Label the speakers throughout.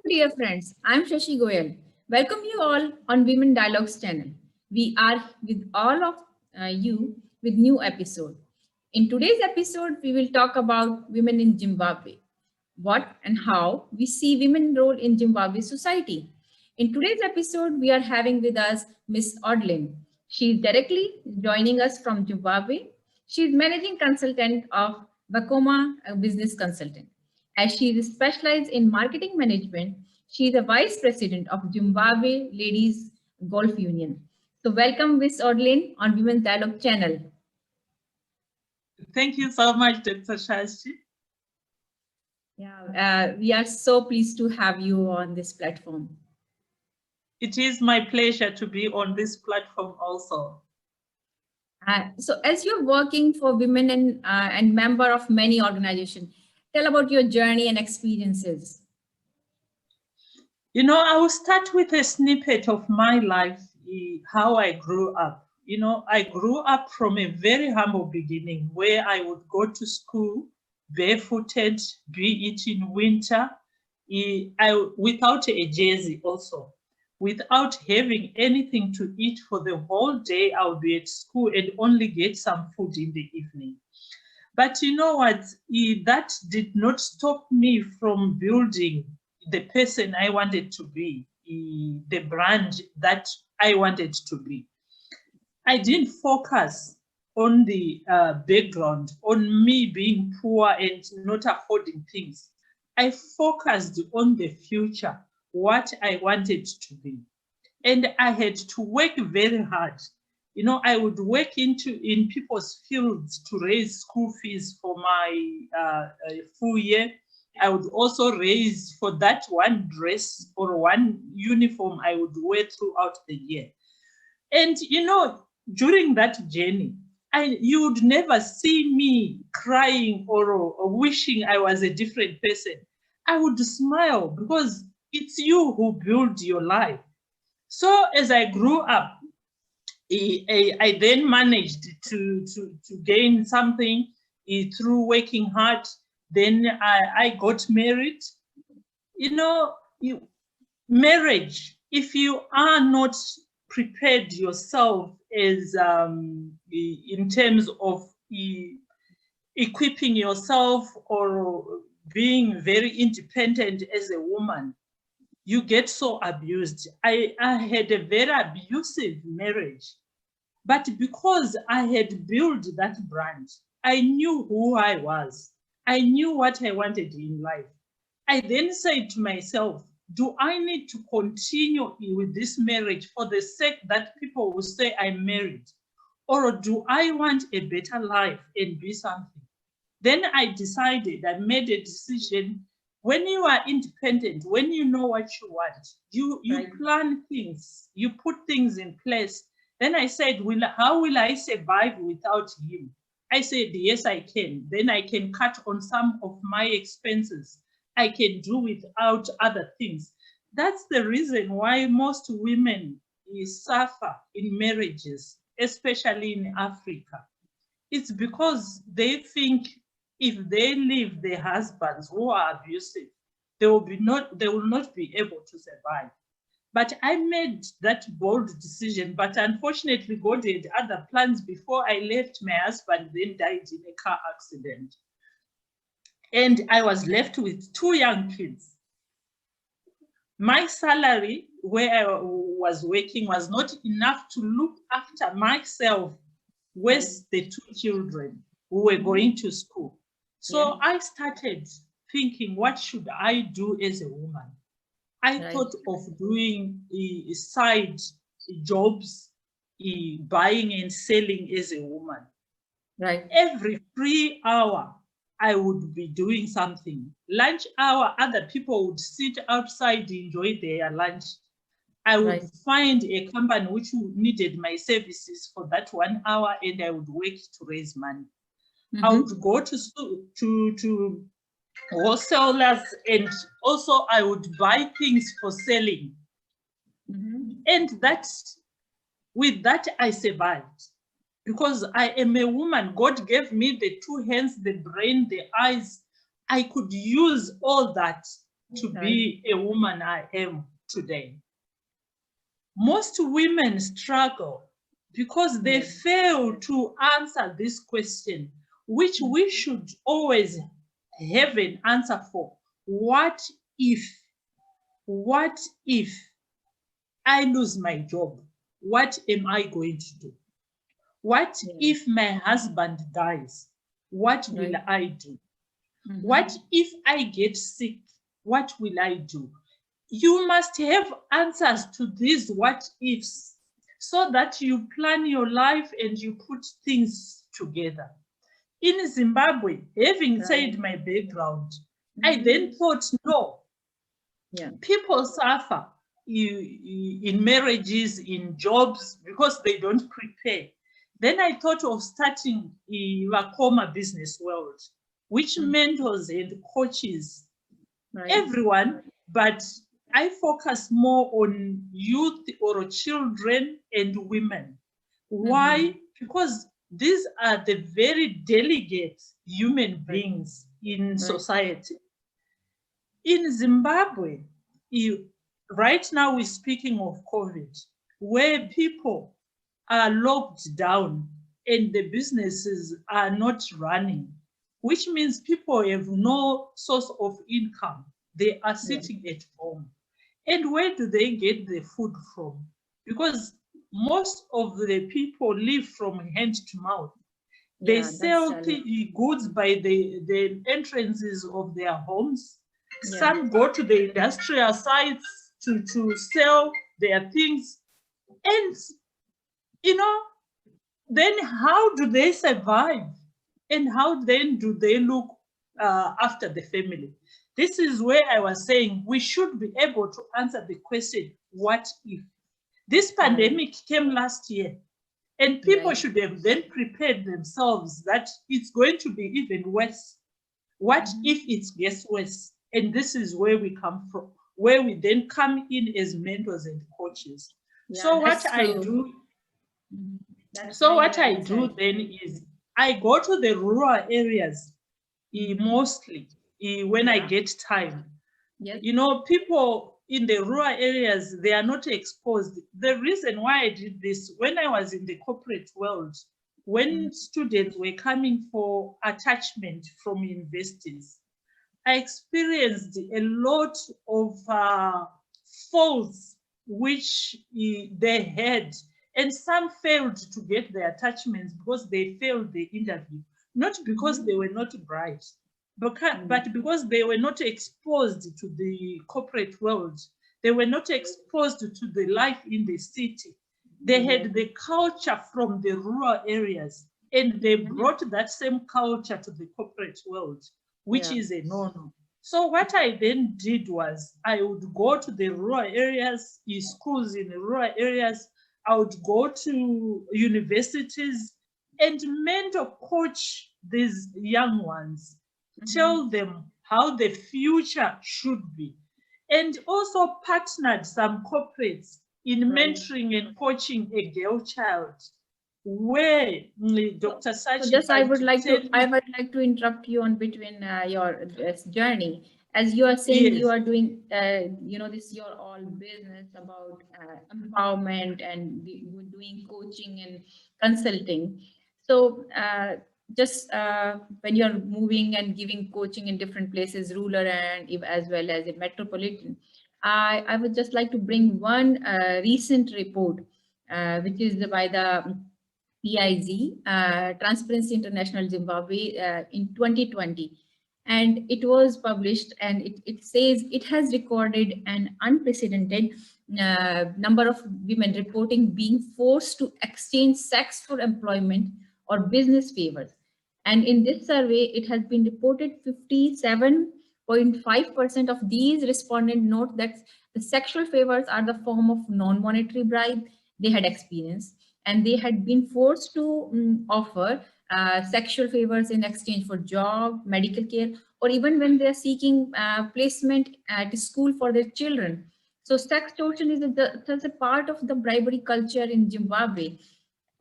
Speaker 1: dear friends. I'm Shashigoel. Welcome you all on Women Dialogues channel. We are with all of you with new episode. In today's episode, we will talk about women in Zimbabwe, what and how we see women role in Zimbabwe society. In today's episode, we are having with us Miss Odiline. She is directly joining us from Zimbabwe. She is managing consultant of Bakoma Business Consultant. As she is specialized in marketing management, she is a vice president of Zimbabwe Ladies Golf Union. So welcome Miss Odiline on Women's Dialogue channel.
Speaker 2: Thank you so much, Dr. Shashi.
Speaker 1: Yeah, we are so pleased to have you on this platform.
Speaker 2: It is my pleasure to be on this platform also.
Speaker 1: So as you're working for women and member of many organizations, tell about your journey and experiences.
Speaker 2: You know, I will start with a snippet of my life, how I grew up. You know, I grew up from a very humble beginning where I would go to school barefooted, be it in winter, without a jersey also. Without having anything to eat for the whole day, I'll be at school and only get some food in the evening. But you know what? That did not stop me from building the person I wanted to be, the brand that I wanted to be. I didn't focus on the background, on me being poor and not affording things. I focused on the future, what I wanted to be. And I had to work very hard. You know, I would work in people's fields to raise school fees for my full year. I would also raise for that one dress or one uniform I would wear throughout the year. And, you know, during that journey, you would never see me crying or wishing I was a different person. I would smile because it's you who build your life. So as I grew up, I then managed to gain something through working hard. Then I got married. You know, marriage, if you are not prepared yourself as in terms of equipping yourself or being very independent as a woman, you get so abused. I had a very abusive marriage, but because I had built that brand, I knew who I was. I knew what I wanted in life. I then said to myself, do I need to continue with this marriage for the sake that people will say I'm married? Or do I want a better life and be something? Then I decided, I made a decision. When you are independent, when you know what you want, you right. Plan things, you put things in place. Then I said, how will I survive without him? I said, yes, I can. Then I can cut on some of my expenses. I can do without other things. That's the reason why most women suffer in marriages, especially in Africa. It's because they think if they leave their husbands who are abusive, they will not be able to survive. But I made that bold decision, but unfortunately God had other plans. Before I left, my husband then died in a car accident. And I was left with 2 young kids. My salary where I was working was not enough to look after myself with the 2 children who were going to school. So I started thinking, what should I do as a woman? I thought of doing side jobs, buying and selling as a woman.
Speaker 1: Right.
Speaker 2: Every free hour, I would be doing something. Lunch hour, other people would sit outside, enjoy their lunch. I would find a company which needed my services for that 1 hour, and I would work to raise money. I would go to wholesalers, and also I would buy things for selling. And with that I survived. Because I am a woman, God gave me the 2 hands, the brain, the eyes. I could use all that to
Speaker 1: Right.
Speaker 2: be a woman I am today. Most women struggle because they
Speaker 1: Yes.
Speaker 2: fail to answer this question, which
Speaker 1: Mm.
Speaker 2: we should always have an answer for. What if? What if I lose my job? What am I going to do? What
Speaker 1: Yeah.
Speaker 2: if my husband dies? What will
Speaker 1: Right.
Speaker 2: I do? What
Speaker 1: Mm-hmm.
Speaker 2: if I get sick? What will I do? You must have answers to these what ifs so that you plan your life and you put things together. In Zimbabwe, having
Speaker 1: Right.
Speaker 2: said my background, I then
Speaker 1: Mm-hmm.
Speaker 2: thought, no,
Speaker 1: Yeah.
Speaker 2: people suffer in marriages, in jobs, because they don't prepare. Then I thought of starting a Wakoma Business World, which
Speaker 1: Mm.
Speaker 2: mentors and coaches
Speaker 1: Right.
Speaker 2: everyone, but I focus more on youth or children and women.
Speaker 1: Mm-hmm.
Speaker 2: Why? Because these are the very delicate human
Speaker 1: Right.
Speaker 2: beings in
Speaker 1: Right.
Speaker 2: society. In Zimbabwe, right now we're speaking of COVID, where people are locked down and the businesses are not running, which means people have no source of income. They are
Speaker 1: Yeah.
Speaker 2: sitting at home. And where do they get the food from? Because most of the people live from hand to mouth. They
Speaker 1: Yeah. That's
Speaker 2: sell
Speaker 1: challenge.
Speaker 2: goods by the entrances of their homes.
Speaker 1: Yeah.
Speaker 2: Some go to the industrial sites to sell their things. And, you know, then how do they survive? And how then do they look after the family? This is where I was saying we should be able to answer the question, what if? This
Speaker 1: Right.
Speaker 2: pandemic came last year, and people
Speaker 1: Right.
Speaker 2: should have then prepared themselves that it's going to be even worse. What
Speaker 1: Mm-hmm.
Speaker 2: if it gets worse? And this is where we come from, where we then come in as mentors and coaches.
Speaker 1: Yeah.
Speaker 2: So what
Speaker 1: That's
Speaker 2: I
Speaker 1: true.
Speaker 2: do
Speaker 1: Mhm. That's
Speaker 2: So
Speaker 1: very
Speaker 2: what I
Speaker 1: well
Speaker 2: do
Speaker 1: said.
Speaker 2: then is I go to the rural areas
Speaker 1: Mm-hmm.
Speaker 2: mostly when I
Speaker 1: Yeah.
Speaker 2: get time.
Speaker 1: Yes.
Speaker 2: People in the rural areas, they are not exposed. The reason why I did this, when I was in the corporate world,
Speaker 1: Mm.
Speaker 2: when students were coming for attachment from universities, I experienced a lot of faults which they had, and some failed to get their attachments because they failed the interview, not because they
Speaker 1: Mm-hmm.
Speaker 2: were not bright,
Speaker 1: Mm.
Speaker 2: but because they were not exposed to the corporate world. They were not exposed to the life in the city. They
Speaker 1: Yes.
Speaker 2: had the culture from the rural areas, and they
Speaker 1: Mm-hmm.
Speaker 2: brought that same culture to the corporate world, which
Speaker 1: Yeah.
Speaker 2: is a no-no. So what I then did was I would go to the rural areas, schools in the rural areas. I would go to universities and mentor coach these young ones,
Speaker 1: Mm-hmm.
Speaker 2: tell them how the future should be, and also partnered some corporates in
Speaker 1: Right.
Speaker 2: mentoring and coaching a girl child, where
Speaker 1: So,
Speaker 2: Dr.
Speaker 1: so
Speaker 2: Sachi, if
Speaker 1: just
Speaker 2: I to tell
Speaker 1: I
Speaker 2: you,
Speaker 1: would like to interrupt you on between your this journey. As you are saying, you
Speaker 2: yes,
Speaker 1: are doing, this your all business about empowerment and doing coaching and consulting. So, just when you're moving and giving coaching in different places, rural and as well as in metropolitan, I would just like to bring one recent report, which is by the PIZ, Transparency International Zimbabwe, in 2020. And it was published, and it says it has recorded an unprecedented number of women reporting being forced to exchange sex for employment or business favors. And in this survey, it has been reported 57.5% of these respondents note that the sexual favors are the form of non-monetary bribe they had experienced, and they had been forced to offer sexual favors in exchange for job, medical care, or even when they are seeking placement at school for their children. So sex tortion is such a part of the bribery culture in Zimbabwe.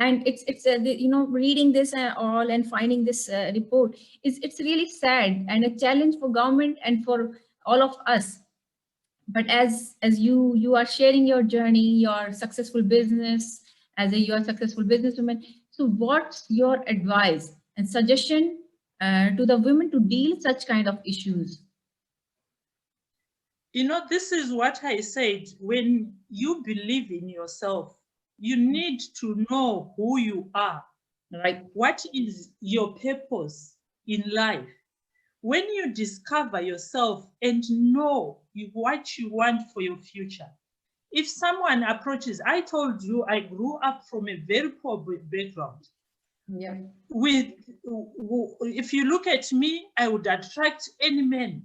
Speaker 1: And reading this all and finding this report is it's really sad and a challenge for government and for all of us. But as you are sharing your journey, your successful business, as a you are successful businesswoman, so what's your advice and suggestion to the women to deal such kind of issues?
Speaker 2: This is what I said. When you believe in yourself, you need to know who you are.
Speaker 1: Right.
Speaker 2: What is your purpose in life? When you discover yourself and know what you want for your future, if someone approaches, I told you I grew up from a very poor background.
Speaker 1: Yeah.
Speaker 2: If you look at me, I would attract any man.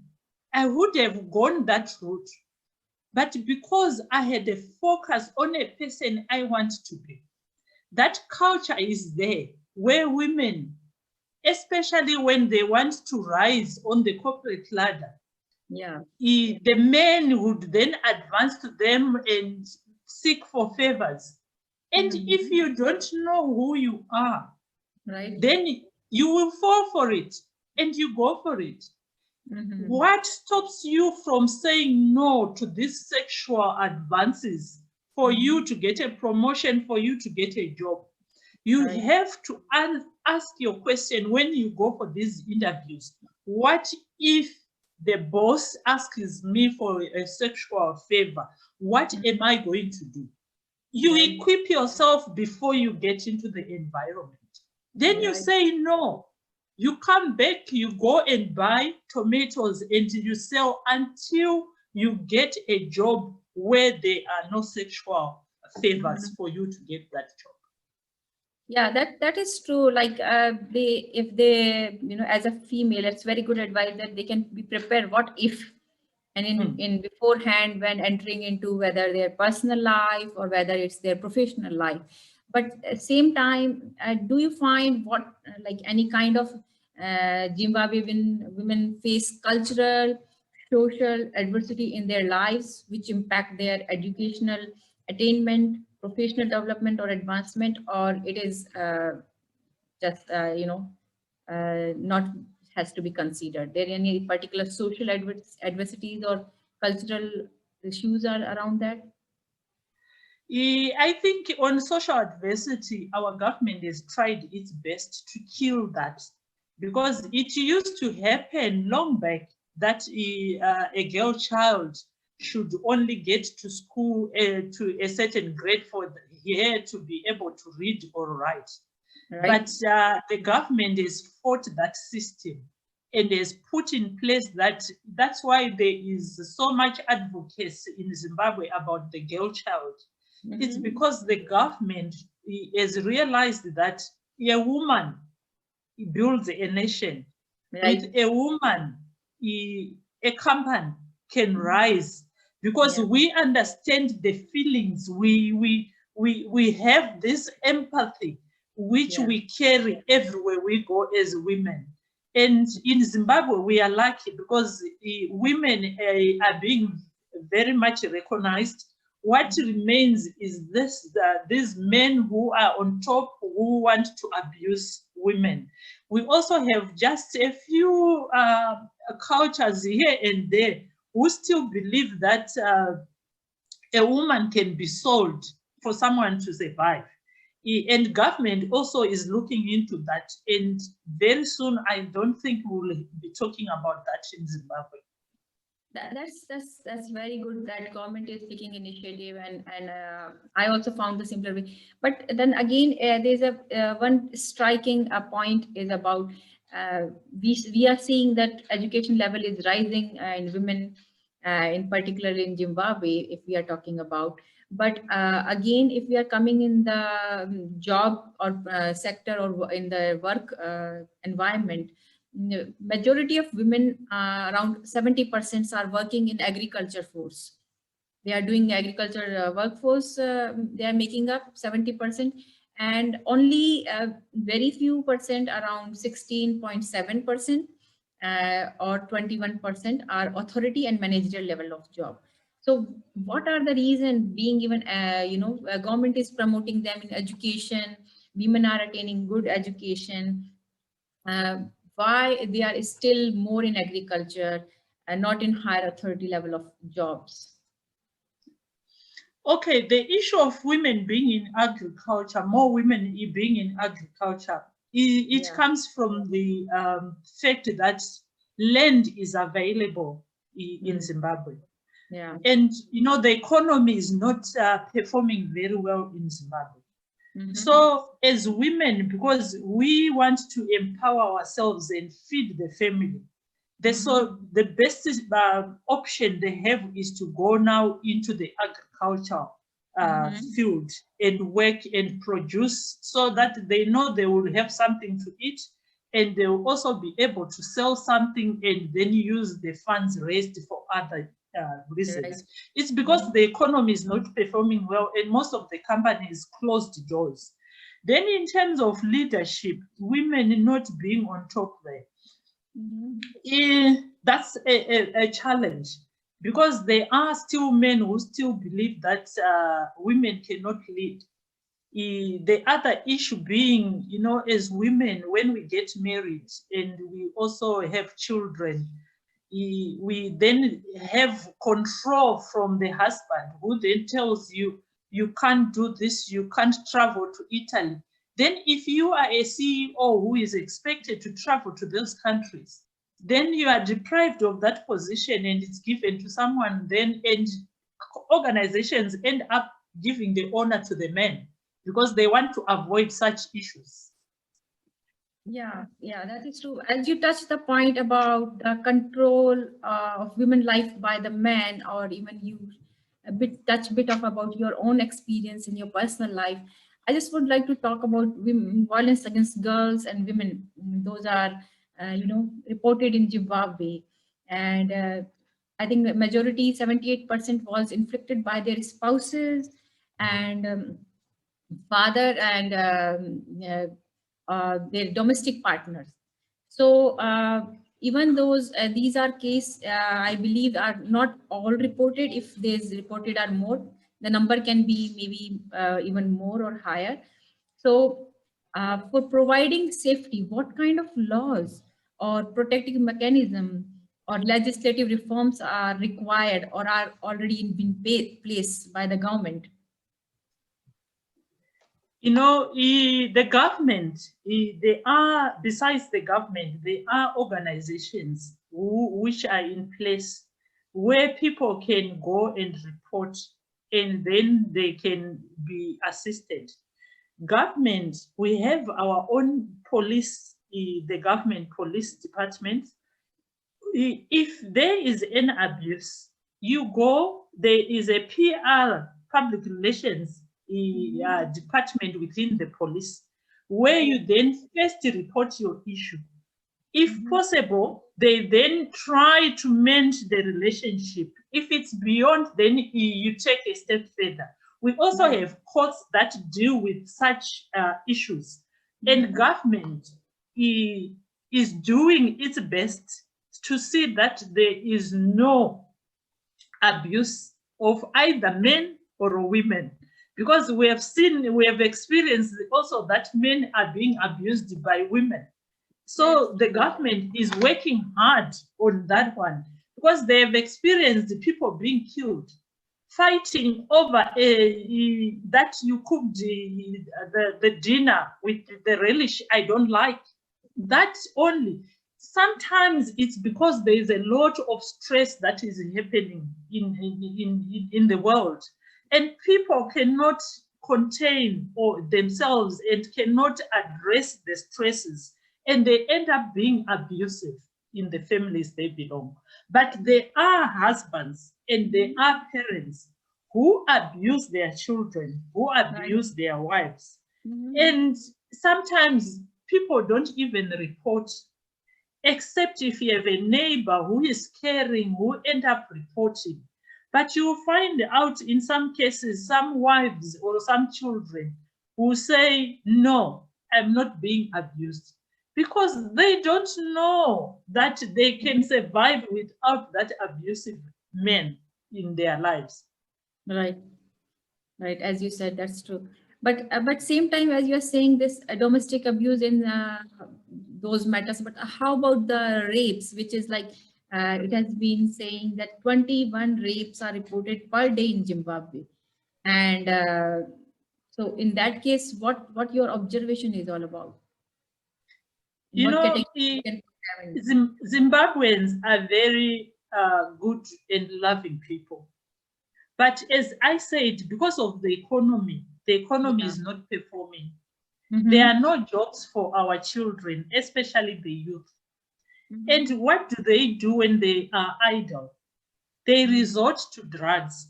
Speaker 2: I would have gone that route. But because I had a focus on a person I want to be, that culture is there where women, especially when they want to rise on the corporate ladder,
Speaker 1: Yeah.
Speaker 2: the men would then advance to them and seek for favors. And if
Speaker 1: Mhm.
Speaker 2: you don't know who you are,
Speaker 1: Right.
Speaker 2: then you will fall for it and you go for it.
Speaker 1: Mhm.
Speaker 2: What stops you from saying no to these sexual advances for you
Speaker 1: Mhm.
Speaker 2: to get a promotion, for you to get a job? You
Speaker 1: Right.
Speaker 2: have to ask your question when you go for these interviews. What if the boss asks me for a sexual favor? What am I going to do? You
Speaker 1: Right.
Speaker 2: equip yourself before you get into the environment. Then you
Speaker 1: Right.
Speaker 2: say no. You come back, you go and buy tomatoes and you sell until you get a job where there are no sexual favors
Speaker 1: Mhm.
Speaker 2: for you to get that job.
Speaker 1: Yeah, that is true. Like they, if they, as a female, it's very good advice that they can be prepared. What if, and
Speaker 2: Hmm.
Speaker 1: in beforehand when entering into whether their personal life or whether it's their professional life. But at the same time, do you find what like any kind of Zimbabwe women face cultural, social adversity in their lives, which impact their educational attainment, professional development, or advancement, or it is just not has to be considered? There any particular social adversities or cultural issues are around that?
Speaker 2: I think on social adversity, our government has tried its best to kill that because it used to happen long back that a girl child should only get to school to a certain grade for her to be able to read or write.
Speaker 1: Right.
Speaker 2: But the government has fought that system and has put in place that. That's why there is so much advocacy in Zimbabwe about the girl child. It's
Speaker 1: Hmm.
Speaker 2: because the government has realized that a woman builds a nation. With
Speaker 1: Right.
Speaker 2: a woman, a company can
Speaker 1: Mhm.
Speaker 2: rise because
Speaker 1: Yeah.
Speaker 2: we understand the feelings. We have this empathy which
Speaker 1: Yeah.
Speaker 2: we carry everywhere we go as women. And in Zimbabwe, we are lucky because women are being very much recognized. What remains is these men who are on top who want to abuse women. We also have just a few cultures here and there who still believe that a woman can be sold for someone to survive. And government also is looking into that. And very soon, I don't think we'll be talking about that in Zimbabwe.
Speaker 1: That's very good that government is taking initiative, and I also found the simpler way. But then again, there's a one striking point is about we are seeing that education level is rising in women, in particular in Zimbabwe, if we are talking about. But again, if we are coming in the job or sector or in the work environment, majority of women, around 70% are working in agriculture force. They are doing agriculture workforce. They are making up 70%, and only very few percent, around 16.7%, or 21% are authority and managerial level of job. So what are the reason being even, government is promoting them in education, women are attaining good education, uh, why they are still more in agriculture, and not in higher authority level of jobs.
Speaker 2: Okay, the issue of women being in agriculture, more women being in agriculture, it
Speaker 1: Yeah,
Speaker 2: comes from the fact that land is available in
Speaker 1: mm,
Speaker 2: Zimbabwe.
Speaker 1: yeah.
Speaker 2: And, the economy is not performing very well in Zimbabwe.
Speaker 1: Mm-hmm.
Speaker 2: So as women, because we want to empower ourselves and feed the family,
Speaker 1: Mm-hmm.
Speaker 2: so the best option they have is to go now into the agriculture
Speaker 1: Mm-hmm.
Speaker 2: field and work and produce so that they know they will have something to eat, and they will also be able to sell something and then use the funds raised for other
Speaker 1: Right.
Speaker 2: reasons. It's because
Speaker 1: Mm-hmm.
Speaker 2: the economy is not performing well and most of the companies closed doors. Then in terms of leadership, women not being on top there,
Speaker 1: Mm-hmm.
Speaker 2: that's a challenge, because there are still men who still believe that women cannot lead. The other issue being, as women, when we get married and we also have children, we then have control from the husband, who then tells you, you can't do this, you can't travel to Italy. Then if you are a CEO who is expected to travel to those countries, then you are deprived of that position and it's given to someone then, and organizations end up giving the honor to the men because they want to avoid such issues.
Speaker 1: Yeah, yeah, that is true. As you touched the point about the control of women life by the man, or even you touch a bit of about your own experience in your personal life. I just would like to talk about women, violence against girls and women. Those are, reported in Zimbabwe, and I think the majority, 78%, was inflicted by their spouses and father and their domestic partners. So even those these are case I believe are not all reported. If there's reported are more, the number can be maybe even more or higher. So for providing safety, what kind of laws or protective mechanism or legislative reforms are required or are already in place by the government?
Speaker 2: The government, they are, besides the government, there are organizations which are in place where people can go and report and then they can be assisted. Government, we have our own police, the government police department. If there is an abuse, you go, there is a PR, public relations
Speaker 1: Mhm.
Speaker 2: department within the police, where
Speaker 1: Oh.
Speaker 2: you then first report your issue. If
Speaker 1: Mhm.
Speaker 2: possible, they then try to mend the relationship. If it's beyond, then you take a step further. We also
Speaker 1: Right.
Speaker 2: have courts that deal with such issues. And
Speaker 1: Mhm.
Speaker 2: government is doing its best to see that there is no abuse of either men or women, because we have experienced also that men are being abused by women.
Speaker 1: That's
Speaker 2: So the
Speaker 1: true.
Speaker 2: government is working hard on that one, because they have experienced people being killed, fighting over that you cooked the dinner with the relish I don't like. That only. Sometimes it's because there is a lot of stress that is happening in the world, and people cannot contain or themselves and cannot address the stresses, and they end up being abusive in the families they belong. But there are husbands and there
Speaker 1: Mhm.
Speaker 2: are parents who abuse their children, who
Speaker 1: Right.
Speaker 2: abuse their wives.
Speaker 1: Mhm.
Speaker 2: And sometimes people don't even report, except if you have a neighbor who is caring, who end up reporting. But you find out in some cases, some wives or some children who say, no, I'm not being abused, because they don't know that they can
Speaker 1: Mhm.
Speaker 2: survive without that abusive man in their lives.
Speaker 1: Right. Right. As you said, that's true. But same time, as you are saying this domestic abuse in those matters. But how about the rapes, which is like it has been saying that 21 rapes are reported per day in Zimbabwe. And so in that case, what your observation is all about?
Speaker 2: You
Speaker 1: What
Speaker 2: know,
Speaker 1: category can put them in?
Speaker 2: Zimbabweans are very good and loving people. But as I said, because of the economy
Speaker 1: Yeah.
Speaker 2: is not performing. There are
Speaker 1: Mm-hmm.
Speaker 2: no jobs for our children, especially the youth.
Speaker 1: Mm-hmm.
Speaker 2: And what do they do when they are idle? They
Speaker 1: Mm-hmm.
Speaker 2: resort to drugs.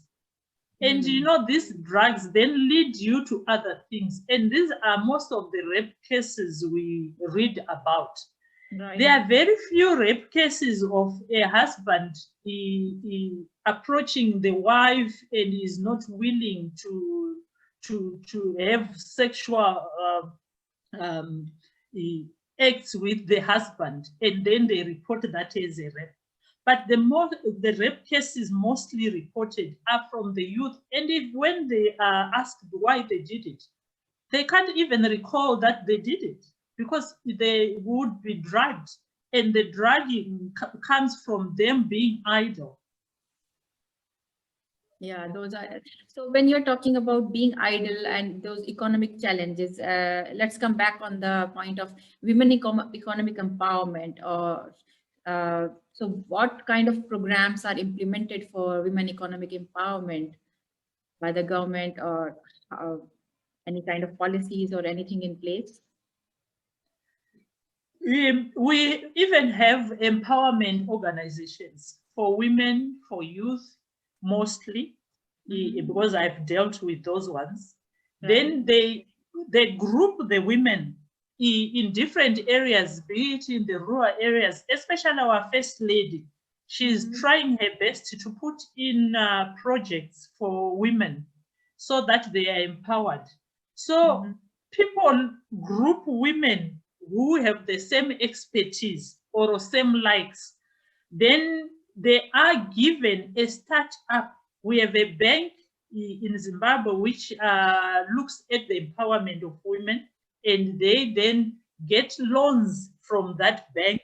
Speaker 2: And you
Speaker 1: Mm.
Speaker 2: know, these drugs then lead you to other things. And these are most of the rape cases we read about. There
Speaker 1: Right.
Speaker 2: are very few rape cases of a husband approaching the wife and is not willing to have sexual um, acts with the husband, and then they report that as a rape. But the rape cases mostly reported are from the youth, and if when they are asked why they did it, they can't even recall that they did it because they would be drugged, and the drugging comes from them being idle.
Speaker 1: Yeah, those are. So when you're talking about being idle and those economic challenges, let's come back on the point of women economic empowerment. Or so, what kind of programs are implemented for women economic empowerment by the government, or uh, any kind of policies or anything in place?
Speaker 2: We even have empowerment organizations for women, for youth, mostly,
Speaker 1: Mm-hmm.
Speaker 2: because I've dealt with those ones.
Speaker 1: Right.
Speaker 2: Then they group the women in different areas, be it in the rural areas, especially our first lady. She's
Speaker 1: Mm-hmm.
Speaker 2: trying her best to put in projects for women so that they are empowered. So
Speaker 1: Mm-hmm.
Speaker 2: people group women who have the same expertise or same likes, then they are given a startup. We have a bank in Zimbabwe which looks at the empowerment of women, and they then get loans from that bank.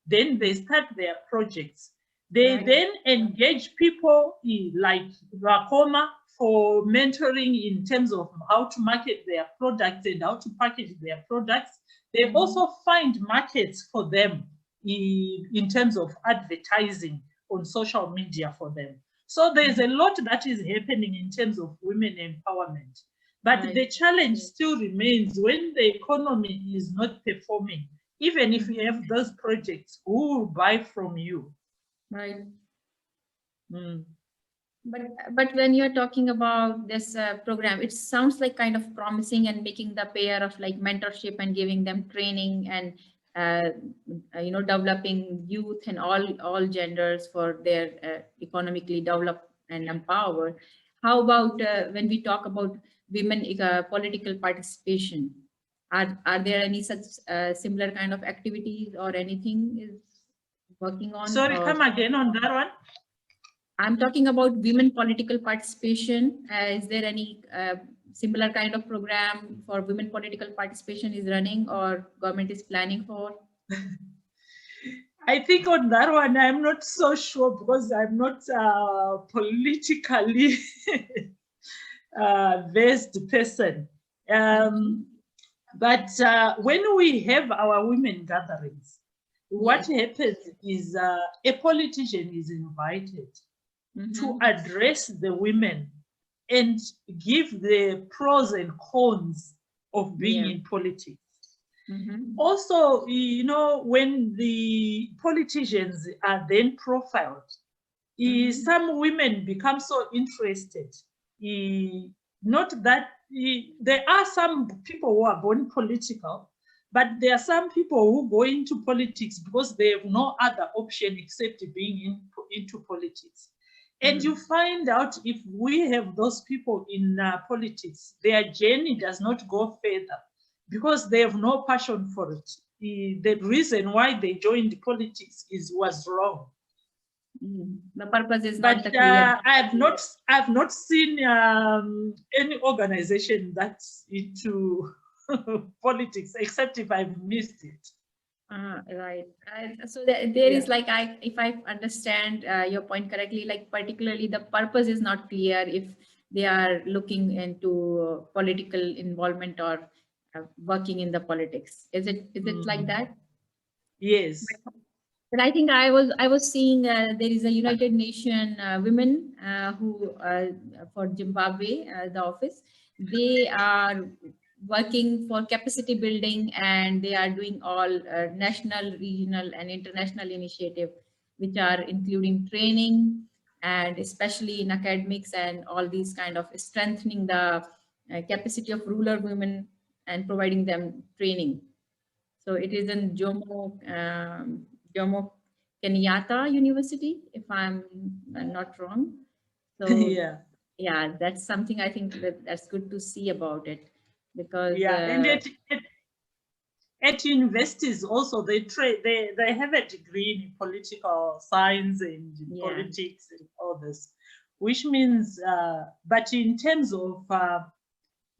Speaker 2: Then they start their projects. They
Speaker 1: Right.
Speaker 2: then engage people like Rakoma for mentoring in terms of how to market their products and how to package their products. They
Speaker 1: Mm-hmm.
Speaker 2: also find markets for them in terms of advertising on social media for them. So there's a lot that is happening in terms of women empowerment. But
Speaker 1: Right.
Speaker 2: the challenge still remains when the economy is not performing. Even if you
Speaker 1: Mm-hmm.
Speaker 2: have those projects, who will buy from you?
Speaker 1: Right.
Speaker 2: Mm.
Speaker 1: But when you're talking about this program, it sounds like kind of promising and making the pair of like mentorship and giving them training and uh, developing youth and all genders for their economically developed and empowered. How about when we talk about women political participation? Are there any such similar kind of activities or anything is working on
Speaker 2: Sorry,
Speaker 1: or?
Speaker 2: come again on that one.
Speaker 1: I'm talking about women political participation. Is there any similar kind of program for women political participation is running or government is planning for?
Speaker 2: I think on that one, I'm not so sure because I'm not politically versed person.
Speaker 1: Mm-hmm.
Speaker 2: But when we have our women gatherings, what
Speaker 1: Yes.
Speaker 2: happens is a politician is invited to
Speaker 1: Mm-hmm.
Speaker 2: address the women and give the pros and cons of being
Speaker 1: Yeah.
Speaker 2: in politics.
Speaker 1: Mm-hmm.
Speaker 2: Also, you know, when the politicians are then profiled,
Speaker 1: Mm-hmm.
Speaker 2: some women become so interested. Not that there are some people who are born political, but there are some people who go into politics because they have no other option except being into politics. And you
Speaker 1: Mm-hmm.
Speaker 2: find out if we have those people in politics, their journey does not go further because they have no passion for it. The reason why they joined politics was wrong.
Speaker 1: Mm-hmm. The purpose is not
Speaker 2: But
Speaker 1: the clear.
Speaker 2: I've not seen any organization that's into politics, except if I've missed it.
Speaker 1: Right. So there is
Speaker 2: Yeah.
Speaker 1: like if I understand your point correctly, like particularly the purpose is not clear if they are looking into political involvement or working in the politics. Is it like
Speaker 2: Mhm.
Speaker 1: that?
Speaker 2: Yes.
Speaker 1: But I think I was seeing there is a United Nation women who for Zimbabwe, the office. They are working for capacity building, and they are doing all national, regional, and international initiative, which are including training and especially in academics and all these kind of strengthening the capacity of rural women and providing them training. So it is in Jomo Kenyatta University, if I'm not wrong. So
Speaker 2: Yeah.
Speaker 1: yeah, that's something I think that's good to see about it because
Speaker 2: Yeah. And at universities also they have a degree in political science and in
Speaker 1: yeah.
Speaker 2: politics and all this, which means but in terms of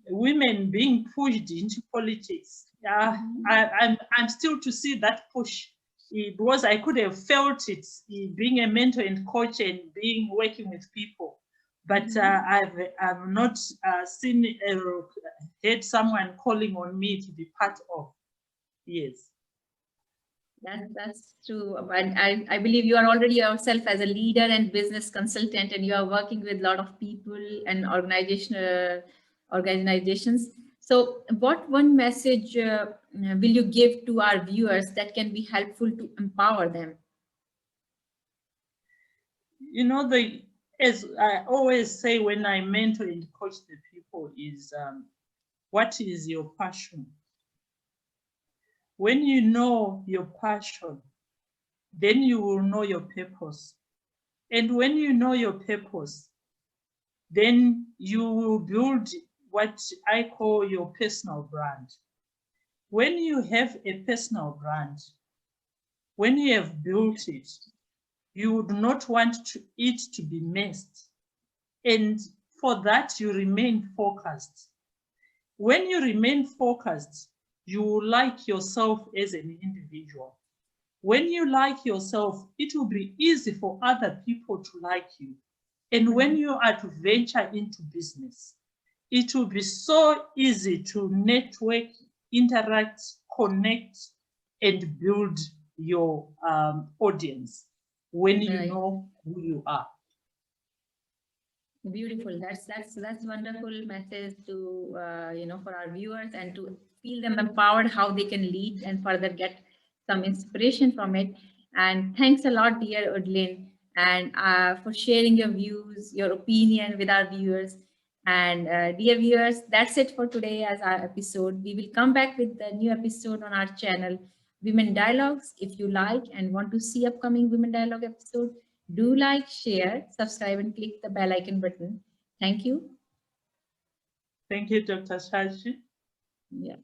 Speaker 2: women being pushed into politics,
Speaker 1: Mhm.
Speaker 2: I'm still to see that push, because I could have felt it, being a mentor and coach and being working with people, but
Speaker 1: Mhm.
Speaker 2: I've not seen heard someone calling on me to be part of. Yes.
Speaker 1: That's true. And I believe you are already yourself as a leader and business consultant, and you are working with a lot of people and organizations. So, what one message will you give to our viewers that can be helpful to empower them?
Speaker 2: The as I always say when I mentor and coach the people is, what is your passion? When you know your passion, then you will know your purpose. And when you know your purpose, then you will build what I call your personal brand. When you have a personal brand, when you have built it, you would not want it to be messed. And for that, you remain focused. When you remain focused, you will like yourself as an individual. When you like yourself, it will be easy for other people to like you. And when
Speaker 1: Mhm.
Speaker 2: you are to venture into business, it will be so easy to network, interact, connect, and build your audience when you
Speaker 1: Right.
Speaker 2: know who you are.
Speaker 1: Beautiful. That's wonderful message to for our viewers and to feel them empowered how they can lead and further get some inspiration from it. And thanks a lot, dear Udlin, and for sharing your views, your opinion with our viewers. And dear viewers, that's it for today as our episode. We will come back with a new episode on our channel, Women Dialogues. If you like and want to see upcoming Women Dialogue episode, do like, share, subscribe, and click the bell icon button. Thank you.
Speaker 2: Thank you, Dr. Shashi.
Speaker 1: Yeah.